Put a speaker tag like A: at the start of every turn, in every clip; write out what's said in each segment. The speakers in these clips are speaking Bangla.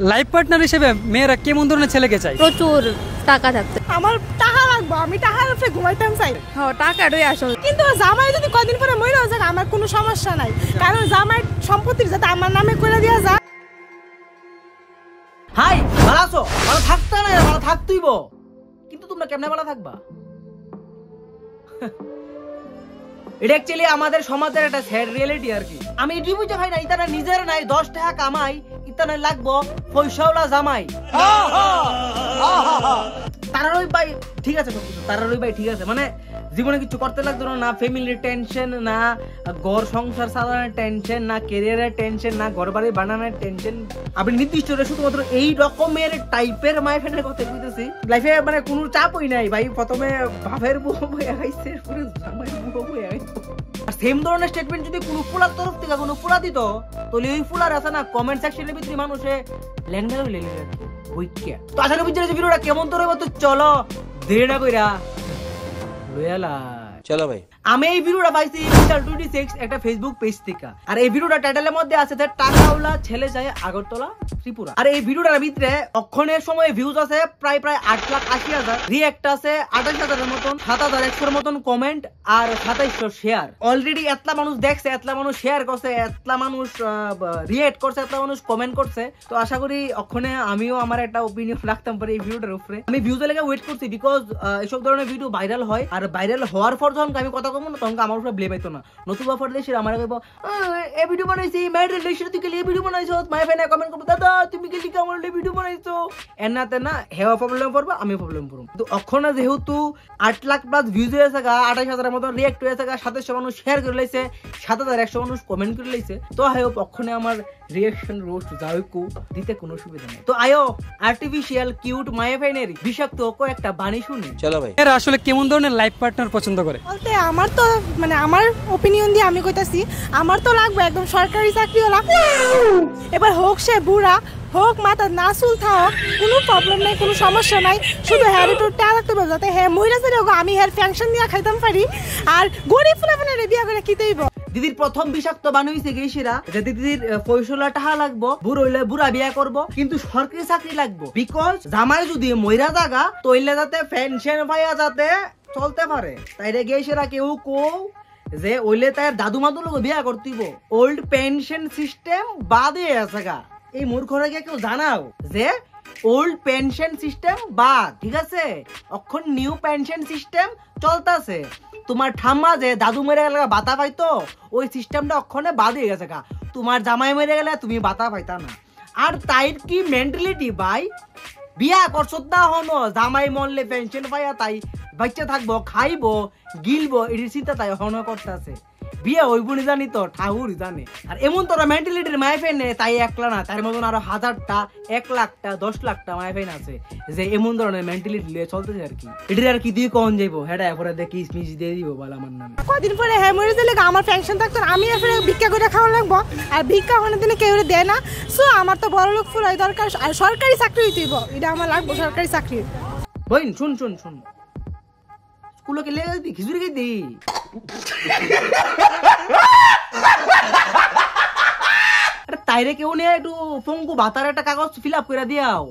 A: লাইফ পার্টনার হিসেবে মেয়েরা কেমন ধরনের ছেলেকে চায়?
B: প্রচুর টাকা থাকতে।
C: আমার টাকা লাগবে, আমি টাকার উপরে ঘুমাইতাম চাই।
B: হ্যাঁ, টাকাটাই আসল।
C: কিন্তু জামাই যদি কদিন পরে মইরা যায় আমার কোনো সমস্যা নাই, কারণ জামাই সম্পত্তির যাতে আমার নামে করে দেওয়া যায়।
D: হাই, ভালো আছো? ভালো থাকতে না, ভালো থাকতেইব। কিন্তু তোমরা কেমনে ভালো থাকবা? এটা অ্যাকচুয়ালি আমাদের সমাজের একটা স্যাড রিয়েলিটি আর কি। আমি এটি বুঝতে পাই না, ইতারা নিজের নাই 10 টাকা কামাই, ইতারা লাগবো পয়সাওয়ালা জামাই। তারারই ভাই ঠিক আছে, তারারই ভাই ঠিক আছে, মানে জীবনে কিছু করতে লাগতো না, ফ্যামিলির টেনশন, না ঘর সংসার চালানোর টেনশন, না ক্যারিয়ারের টেনশন, না ঘর বাড়ি বানানোর টেনশন। আপনি নির্দিষ্ট শুধুমাত্র এই রকমের টাইপের মাইফেনের কথা বলতেছি। লাইফে মানে কোনো চাপই নাই ভাই। প্রথমে বাপের বউ বইয়া খাইছে, পরে জামাইয়ের বউ বইয়া খাইছে। আর সেম ধরনের স্টেটমেন্ট যদি কোনো ফুলার তরফ থেকে কোনো ফুলা দিত, তাহলে ওই ফুলার আছে না কমেন্ট সেকশনের ভিতরে মানুষে ল্যাংড়া হইলে ওইকে। তো আসলে বুঝছে যে ভিডিওটা কেমন তোর তো চলো দেরি না কইরা লয়ালা চলো ভাই। আমি এই ভিডিওটা পাইছি মিস্টার 26 একটা ফেসবুক পেজ থেকে। আর এই ভিডিওটা টাইটেলের মধ্যে আছে টাকাওয়ালা ছেলে চাই আগরতলা ত্রিপুরা। আর এই ভিডিওটার ভিতরে অক্ষণের সময় ভিউজ আছে প্রায় 8,80,000, রিঅ্যাক্ট আছে 28,000 এর মতন, 7,100 এর মতন কমেন্ট আর 2700 শেয়ার। অলরেডি এতলা মানুষ দেখছে, এতলা মানুষ শেয়ার করছে, এতলা মানুষ রিঅ্যাক্ট করছে, এতলা মানুষ কমেন্ট করছে। তো আশা করি অক্ষণে আমিও আমার একটা ওপিনিয়ন রাখতাম পারি এই ভিডিওটার উপরে। আমি ভিউজের লেগে ওয়েট করছি, বিকজ এইসব ধরনের ভিডিও ভাইরাল হয়। আর ভাইরাল হওয়ার পর যখন আমি কথা কমো না, তখন আমার উপরে ব্লেম হইতো না। নতুন ব্যাপার দেশে আমার কইব এই ভিডিও বানাইছি, ম্যারিড রিলেশন তুই এই ভিডিও বানাইছো, মাই ফ্রেন্ড কমেন্ট করবে দাদা তুমি কি লিখা আমার ভিডিও বানাইছো, এনাতে না হেও প্রবলেম পড়বে, আমি প্রবলেম পড়ব। তো অক্ষণে যেহেতু 8 লাখ প্লাস ভিউজ হয়েছে, 28,000 এর মতো রিঅ্যাক্ট হয়েছে, 2700 মানুষ শেয়ার করে লাইছে, 7,100 মানুষ কমেন্ট করে লাইছে, তো হেও অক্ষণে আমার রিঅ্যাকশন রোস্ট যাইকো দিতে কোনো সুবিধা নেই। তো আয়ো আর্টিফিশিয়াল কিউট মাই ফ্রেন্ডের বিষাক্ত কয়েকটা বাণী শুনি। চলো ভাই।
A: এরা আসলে কেমন ধরনের লাইফ পার্টনার পছন্দ করে?
C: বলতে আমার তো মানে আমার ওপিনিয়ন দিয়ে আমি কইতাছি, আমার তো লাগবে একদম সরকারি চাকরিওয়ালা। এবার হোক সে বুড়া, হোক মাথা না চুল থাক, কোনো প্রবলেম নাই, কোনো সমস্যা নাই। শুধু হ্যার একটু টাকা রাখতে পারবো যাতে হ্যাঁ মহিলা ছেলে আমি হ্যার ফ্যাংশন দিয়ে খাইতাম পারি। আর গরিব ফুলাফানের বিয়া করে কি দেব।
D: দিদির প্রথম বিষাক্ত বাণী হইছে গেছিরা যে দিদির পয়সা টাকা লাগবো, বুড়ো হইলে বুড়া বিয়া করবো, কিন্তু সরকারি চাকরি লাগবো। বিকজ জামাই যদি মইরা জাগা তইলে যাতে পেনশন পাইয়া যাতে চলতে পারে, তাইরে গেছিরা কেউ কো যে ওইলে তার দাদু মাদু লোক বিয়া করতেইব। ওল্ড পেনশন সিস্টেম বাদ হয়ে আছে গা। এই মূর্খরা গিয়ে কেউ জানাও যে ওল্ড পেনশন সিস্টেম বাদ, ঠিক আছে, এখন নিউ পেনশন সিস্টেম চলতেছে। তোমার ঠাম্মা যে দাদু মেরে গেলে বাতা পাইতো, ওই সিস্টেমটা অক্ষণে বাদ হয়ে গেছে গা। তোমার জামাই মেরে গেলে তুমি বাতা পাইতা না। আর তাই কি মেন্টালিটি ভাই, বিয়া করছো না হনো, জামাই মরলে পেনশন পাইয়া তাই বাচ্চা থাকবো, খাইবো, গিলবো, এটির চিন্তা তাই হন করতেছে। বিয়ে ওই বুনি জানি তো ঠাকুর জানে। আর এমন তোরা মেন্টালিটির মাইফেন নেই, তাই একলা না, তার মতন আরো 1000টা, 1 লাখটা, 10 লাখটা মাইফেন আছে যে এমন ধরনের মেন্টালিটি নিয়ে চলতেছে আর কি। এটির আর কি দিয়ে কখন যাইবো, হেটা এরপরে দেখি স্মিচ দিয়ে দিব বলে আমার নামে।
C: কদিন পরে হ্যাঁ মরে দিলে আমার পেনশন থাকতো, আমি এরপরে ভিক্ষা করে খাওয়া লাগবো। আর ভিক্ষা কোনো দিনে কেউ দেয় না। সো আমার তো বড় লোক ফুরাই দরকার, আর সরকারি চাকরি হইতেইব, এটা আমার লাগবো সরকারি চাকরি।
D: বইন শুন শুন শুন, স্কুলে গেলে খিচুড়ি খাই দি। তাইরে কেউ নিয়ে একটু পঙ্গু ভাতার একটা কাগজ ফিল আপ করে দিয়াও।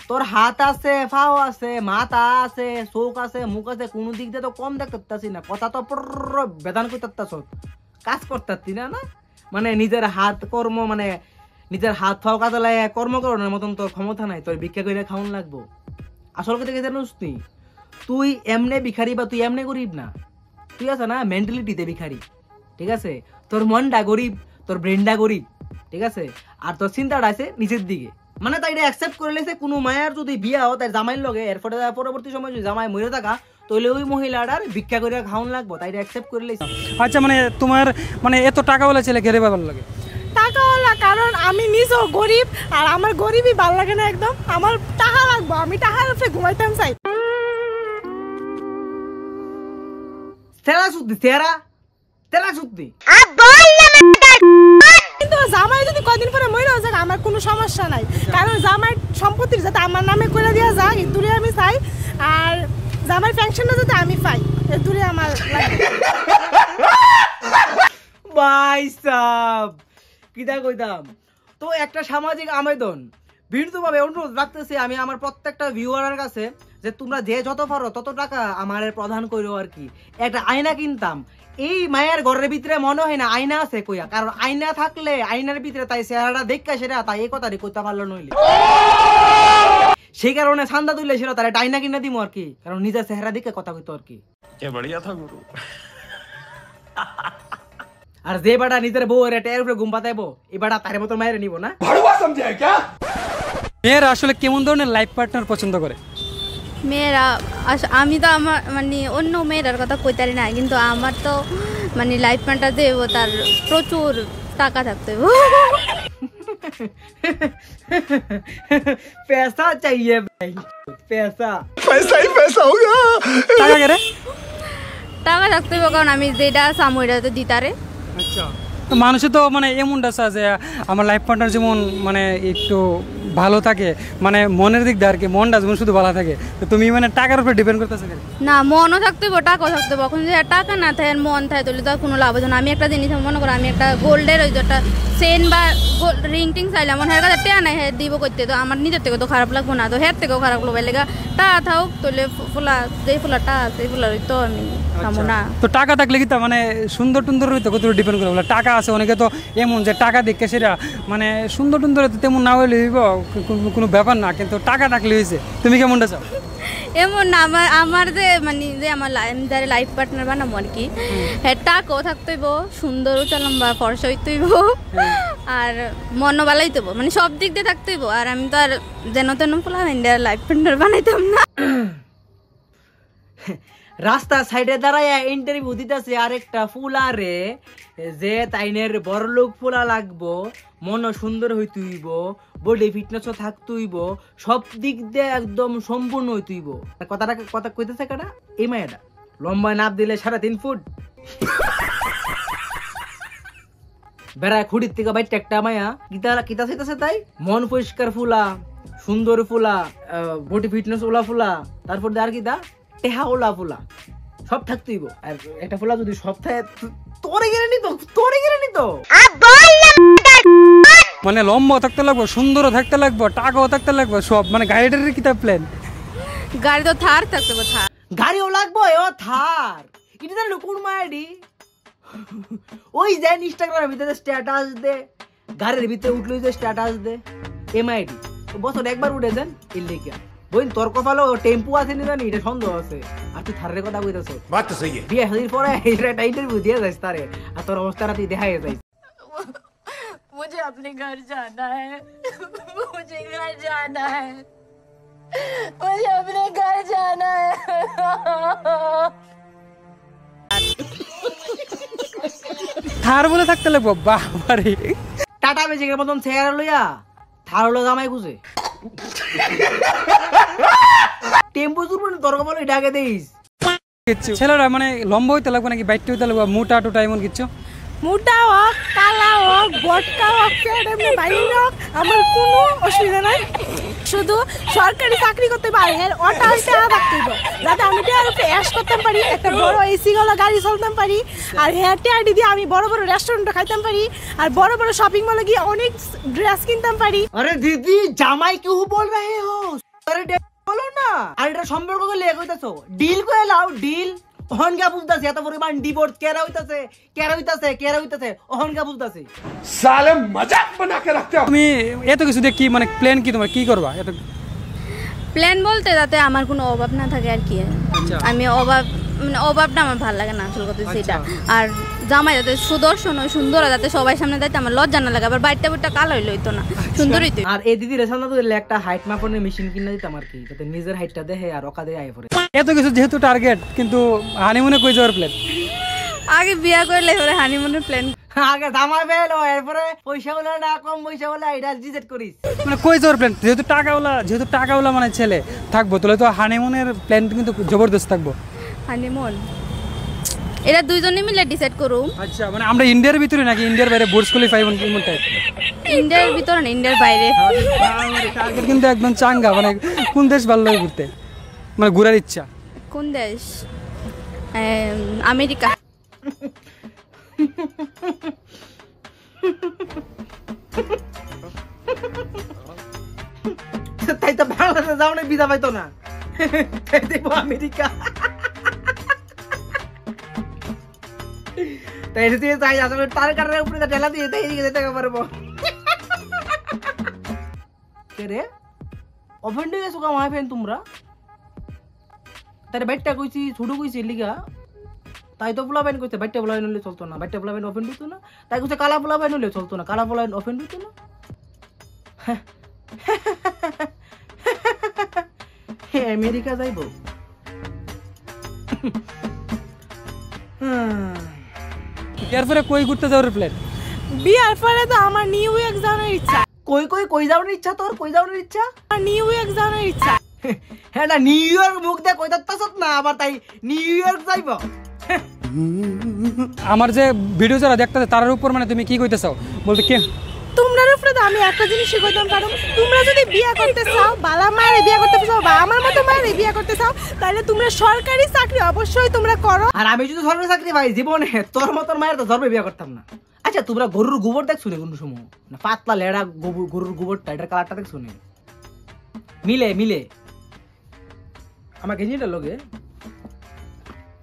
D: তোর হাত আছে, ফাও আছে, মাথা আছে, চোখ আছে, মুখ আছে, কোন দিক দিয়ে তো কম দেখতে না। কথা তো বেদান করতে কাজ করতে না, না মানে নিজের হাত কর্ম, মানে নিজের হাত ফাও কাজে লাগে কর্ম করানোর মতন তোর ক্ষমতা নাই। তোর ভিক্ষা করে খাওয়ান লাগবো। আসল কথা কি জানিস তুই এমনে ভিখারি বা তুই এমনে গরিব না, তুই আছে না মেন্টালিটিতে ভিখারি, ঠিক আছে। তোর মনটা গরিব, তোর ব্রেনটা গরিব, ঠিক আছে, আর তোর চিন্তাটা আছে নিচের দিকে। মানে তাই অ্যাকসেপ্ট করে লেছে কোনো মায়ের যদি বিয়া হয় তাই জামাইয়ের লগে, এরপরে পরবর্তী সময় যদি জামাই মরে থাকা তাহলে ওই মহিলাটার ভিক্ষা করে খাওয়ান লাগবো, তাই অ্যাকসেপ্ট করে লেছে।
A: আচ্ছা, মানে তোমার মানে এত টাকাওয়ালা ছেলে ঘেরে ভালো লাগে?
C: টাকাওয়ালা, কারণ আমি নিজেও গরিব, আর আমার গরিবই ভালো লাগে না একদম। আমার টাকা লাগবো, আমি টাকার উপরে ঘুমাইতাম চাই। কিন্তু জামাই যদি কদিন পরে মইরা যায় আমার কোনো সমস্যা নাই, কারণ জামাই সম্পত্তির যাতে আমার নামে করে দেওয়া যায় এই দূরে আমি চাই। আর জামাই পেনশনটা যাতে আমি পাই এই দূরে আমার লাগে।
D: ভাই সাব কিটা কইতাম তো, একটা সামাজিক আবেদন বিনীতভাবে অনুরোধ রাখতেছি আমি আমার প্রত্যেকটা ভিউয়ারের কাছে যে তোমরা যে যত পারো তত টাকা আমার প্রদান করো আর কি। একটা আয়না কিনতাম, এই মায়ের ঘরের ভিতরে মনে হয় না আয়না আছে কইয়া, কারণ আয়না থাকলে আয়নার ভিতরে তাই চেহারাটা দেখা সেটা তাই এই কথাটি করতে পারলো নইলে, সেই কারণে ছান্দা তুললে সেটা তার একটা আয়না কিনে দিব আর কি, কারণ নিজের চেহারা দেখে কথা কইতো আর কি। আর যে বাড়া নিজের বউ এর টের উপরে ঘুম পাতাইবো, এই বাড়া তার মতো মায়ের নিব না।
A: মেয়েরা আসলে কেমন ধরনের লাইফ পার্টনার পছন্দ করে?
B: মেয়েরা আমি তো আমার মানে অন্য মেয়েরার কথা কইতারি না, কিন্তু আমার তো মানে লাইফ পার্টনার দেবো তার প্রচুর টাকা থাকতে হবে।
D: पैसा चाहिए भाई, पैसा
A: টাকা কে রে?
B: টাকা থাকতে হবে, কারণ আমি যেটা সাময়টা তো দিতারে।
A: আচ্ছা, তো মানুষে তো মানে এমনটা চায় যে আমার লাইফ পার্টনার যেমন মানে একটু ভালো থাকে, মানে মনের দিক দিয়ে আর কি, মনটা যেমন শুধু ভালো থাকে। তো তুমি মানে টাকার উপর ডিপেন্ড করতেছো কেন?
B: না, মনও থাকতে হবে, টাকাও থাকতে হবে। এখন যে টাকা না থাকে আর মন থাকে তাহলে তো আর কোনো লাভ হচ্ছে না। আমি একটা জিনিস মনে করো, আমি একটা গোল্ডের ওই যে একটা চেন বা রিং টিং চাইলাম, আমার হের কাছে টেয়া নাই, হ্যাঁ দিব করতে, তো আমার নিজের থেকে তো খারাপ লাগবো না, তো হের থেকেও খারাপ লাগবে লেগা টাকা থাকুক তাহলে ফুলা যেই ফুলাটা আছে এই ফুলার তো আমি খাবো না।
A: তো টাকা থাকলে কি তা মানে সুন্দর টুন্দর হইতো কত ডিপেন্ড করে? বলে টাকা আছে অনেকে তো এমন যে টাকা দেখে সেটা মানে সুন্দর টুন্দর হইতো, তেমন না হইলে হইব কোনো ব্যাপার না, কিন্তু টাকা থাকলে হয়েছে। তুমি কেমনটা চাও?
B: এমন না, আমার যে মানে যে আমার যারা লাইফ পার্টনার বানাবো আর কি, হ্যাঁ টাকাও থাকতে হইব, সুন্দরও চালাম বা ফর্সা হইতে হইব, আর মনও ভালো হইতে হইব, মানে সব দিক দিয়ে থাকতে হইব। আর আমি তো আর যেন তেন পোলা ইন্ডিয়ার লাইফ পার্টনার বানাইতাম না।
D: রাস্তার সাইডে দাঁড়ায় ইন্টারভিউ দিতেছে আরেকটা ফুলারে যে তাইনের বড়লোক ফুলা লাগবো, মনও সুন্দর হইতে হইব, বডি ফিটনেসও থাকতে হইব, সব দিক দিয়ে একদম সম্পূর্ণ হইতে হইব। কথা কইতেছে কাটা এই মায়াটা লম্বায় নাপ দিলে 3.5 ফুট, বেড়ায় খুঁড়ির থেকে বাইরটা একটা মায়া কিতা চাইতেছে তাই মন পরিষ্কার ফুলা, সুন্দর ফুলা, বডি ফিটনেস ওলা ফুলা, তারপর আর কি দা টেহা ওলা ফুলা, সব থাকতে হইব। আর একটা ফুলা যদি সব থাকে তোরে গেলে নিত
A: মানে লম্বা থাকতে লাগবে, সুন্দরও থাকতে লাগবে, টাকাও থাকতে লাগবে, সব মানে গাড়িটার কি তার প্ল্যান?
B: গাড়ি তো থার থাকতে হবে, থার
D: গাড়িও লাগবো, ও থার এটা জানো কোন মায়াডি ওই যে ইনস্টাগ্রামের ভিতরে স্ট্যাটাস দে, গাড়ির ভিতরে উঠলো যে স্ট্যাটাস দে, এমআইডি বছর একবার উঠে দেন ইল্লিগা বইন তোর কপালো টেম্পু আছে নি জানি, এটা সন্দেহ আছে। আর তুই থারের কথা কইতাছ, বাত তো সহি বিয়ে হাজির পরে এটা ইন্টারভিউ দিয়ে যাইস তারে, আর তোর অবস্থাটা তুই দেখাই যাইস।
E: मुझे अपने घर जाना है, मुझे घर जाना है, मुझे अपने घर जाना है।
A: থার বলে থাকতে লাগবো? বাবারে,
D: টাটা ম্যাজিকের মতন চেয়ার লইয়া থার হলো জামাই খুঁজে টেম্পু চুরবো তোর কপালো ডাকে দেইস।
A: ছেলেরা মানে লম্বা হইতে লাগবে নাকি বাইটটা হইতে লাগবে, মোটা টোটা এমন কিছু?
C: মোটা হোক, কালা হোক, বটকা হোক, এমনি বাইরে হোক, আমার কোনো অসুবিধা নাই। শুধু সরকারি চাকরি করতে পারে, ওটা হইতে থাকতে হবে যাতে আমি অ্যাশ করতে পারি, একটা বড় এসি গলা গাড়ি চলতাম পারি, আর হেয়ার টেয়ারটি দিয়ে আমি বড় বড় রেস্টুরেন্টে খাইতাম পারি, আর বড় বড় শপিং মলে গিয়ে অনেক ড্রেস কিনতাম পারি।
D: আরে দিদি জামাই কেউ বল রহে হো, আরে বলো না। আর এটা সম্পর্ক লেগে কইতাছো ডিল কই লাও, ডিল অহনকা বুঝতাছে এত পরিমাণ ডিভোর্স কেরা হইতাছে অহনকা বুঝতাছে
F: साले मजाक बना के रखते हो।
A: তুমি এত কিছু দিয়ে কি মানে প্ল্যান কি তোমার, কি করবা? এত
B: প্ল্যান বলতে যাতে আমার কোনো অভাব না থাকে আর কি। আমি মানে অভাবটা আমার ভালো লাগে না আসল কথা সেটা। আর জামাই যাতে সুদর্শন হয়, সুন্দর হয়, যাতে সবাই সামনে যাইতে আমার লজ্জা না লাগে, আবার বাইরটা বুটটা কালো হইতো না, সুন্দর হইতো।
D: আর এই দিদি রেসানা তো একটা হাইট মাপনের মেশিন কিনে দিতাম আর কি, যাতে নিজের হাইটটা দেখে আর ওকা দিয়ে আয় পড়ে।
A: এত কিছু যেহেতু টার্গেট, কিন্তু হানিমুনে কই যাওয়ার প্ল্যান?
B: আগে বিয়া করলে এবারে হানিমুনের প্ল্যান,
D: আগে জামাই বেলো, এরপরে পয়সা বলে না কম পয়সা বলে এটা রিজেক্ট করিস।
A: মানে কই যাওয়ার প্ল্যান? যেহেতু টাকাওয়ালা মানে ছেলে থাকবো, তাহলে তো হানিমুনের প্ল্যান কিন্তু জবরদস্ত থাকবো।
B: হানিমুন এটা দুইজনে মিলে ডিসাইড করু।
A: আচ্ছা, মানে আমরা ইন্ডিয়ার ভিতরে নাকি ইন্ডিয়ার বাইরে বুর্জ খলিফা এমন টাইপ?
B: ইন্ডিয়ার ভিতরে না, ইন্ডিয়ার বাইরে।
A: টার্গেট কিন্তু একদম চাঙ্গা, মানে কোন দেশ ভালো লাগে ঘুরতে, মানে ঘোরার ইচ্ছা?
B: কোন দেশ? আমেরিকা।
D: তাই তো বাংলাদেশে যাও না, ভিসা পাইতো না, তাই দেবো আমেরিকা। তাই এসে চাই আসলে তার কাটার উপরে ঠেলা দিয়ে তাই যেতে পারবো। কে রে অফেন্ড হয়ে গেছো কামাই ফেন তোমরা? তার বাইকটা কইছি ছুটু কইছি লিগা, তাই তো পোলা বাইন কইছে বাইকটা পোলা বাইন হলে চলতো না, বাইকটা পোলা বাইন অফেন্ড হইতো না, তাই কইছে কালা পোলা বাইন হলে চলতো না, কালা পোলা বাইন অফেন্ড হইতো না। আমেরিকা যাইব।
A: এরপরে কই ঘুরতে যাওয়ার প্ল্যান?
C: বিয়ার পরে তো আমার নিউ ইয়র্ক যাওয়ার ইচ্ছা।
D: কই যাওয়ার ইচ্ছা তোর? কই যাওয়ার ইচ্ছা?
C: আমার নিউ ইয়র্ক যাওয়ার ইচ্ছা।
D: হ্যাঁ না, নিউ ইয়র্ক মুখ দিয়ে কই যাচ্ছস না, আবার তাই নিউ ইয়র্ক যাইব।
A: আমার যে ভিডিও যারা দেখতেছে তার উপর মানে তুমি কি কইতে চাও বলতে কে?
C: তোমরার উপরে তো আমি একটা জিনিস শিখাইতাম, কারণ তোমরা যদি বিয়ে করতে চাও, বালা মায়ের বিয়ে করতে চাও বা আমার মতো মায়ের বিয়ে করতে চাও, তাহলে তোমরা সরকারি চাকরি অবশ্যই তোমরা করো।
D: আর আমি যদি সরকারি চাকরি পাই জীবনে তোর মতন মায়ের তো জন্মে বিয়ে করতাম না। আচ্ছা তোমরা গরুর গোবর দেখছো না কোনো সময়? না পাতলা লেড়া গরুর গোবরটা, এটার কালারটা দেখছো না? মিলে আমার গেঞ্জিটার লগে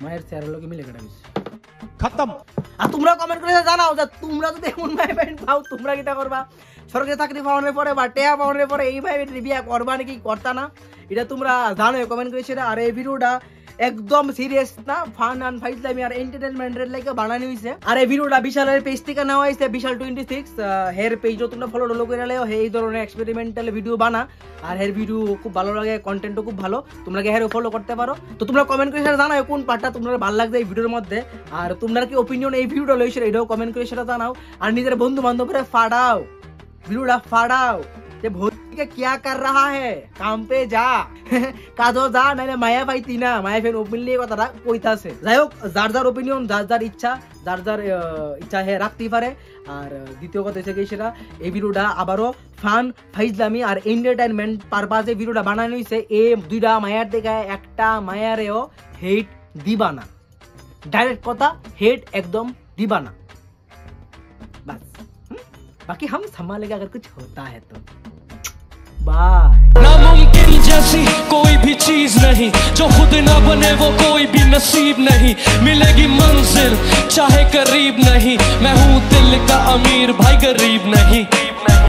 D: মায়ের চেহারার লগে মিলে কেটে গেছে
F: खत्म।
D: আর তোমরা কমেন্ট করে জানাও যে তোমরা যদি এমন ভাই বোন পাও তোমরা কিটা করবা? সরকারি চাকরি পাওয়ানোর পরে বা টেয়া পাওয়ানোর পরে এই ভাই বিয়ে করবা নাকি করতা না, এটা তোমরা জানো কমেন্ট করে সেটা। আর এই ভিডিওটা একদম সিরিয়াস না, ফান অ্যান্ড ফাইজলামি আর এন্টারটেইনমেন্টের লাগে বানানো হয়েছে। আর এই ভিডিওটা বিশালের পেজ থেকে নেওয়া হয়েছে, বিশাল 26 হের পেজও তোমরা ফলো করে নিলেও এই ধরনের এক্সপেরিমেন্টাল ভিডিও বানা। আর হের ভিডিও খুব ভালো লাগে, কন্টেন্টও খুব ভালো, তোমরা হেরও ফলো করতে পারো। তো তোমরা কমেন্ট করে সেটা জানাও কোন পার্টটা তোমরা ভালো লাগছে এই ভিডিওর মধ্যে, আর তোমরা কি ওপিনিয়ন এই ভিডিওটা লইছে এটাও কমেন্ট করে সেটা জানাও। আর নিজের বন্ধু বান্ধবরা ফাড়াও, ভিডিওটা ফাড়াও যে ভোজকে क्या कर रहा है, काम पे जा, কাজও যা, নাইলে মায়া পাইতি না। মায়া ফেন ওপেনলি কথাটা কইতাছে। যাই হোক, যার যার ওপিনিয়ন, যার যার ইচ্ছা, যার যার ইচ্ছা হে রাখতেই পারে। আর দ্বিতীয় কথা হচ্ছে কি সেটা, এই ভিডিওটা আবারও ফান ফাইজলামি আর এন্টারটেইনমেন্ট পারপাসে ভিডিওটা বানানো হয়েছে। এই দুইটা মায়ার দেখে একটা মায়ারেও হেট দিবা না, ডাইরেক্ট কথা, হেট একদম দিবা না, বাস। बाकी हम संभालेंगे अगर कुछ होता है तो। बाय।
G: नामुमकिन जैसी कोई भी चीज नहीं, जो खुद ना बने वो कोई भी नसीब नहीं। मिलेगी मंजिल चाहे करीब नहीं, मैं हूँ दिल का अमीर भाई गरीब नहीं।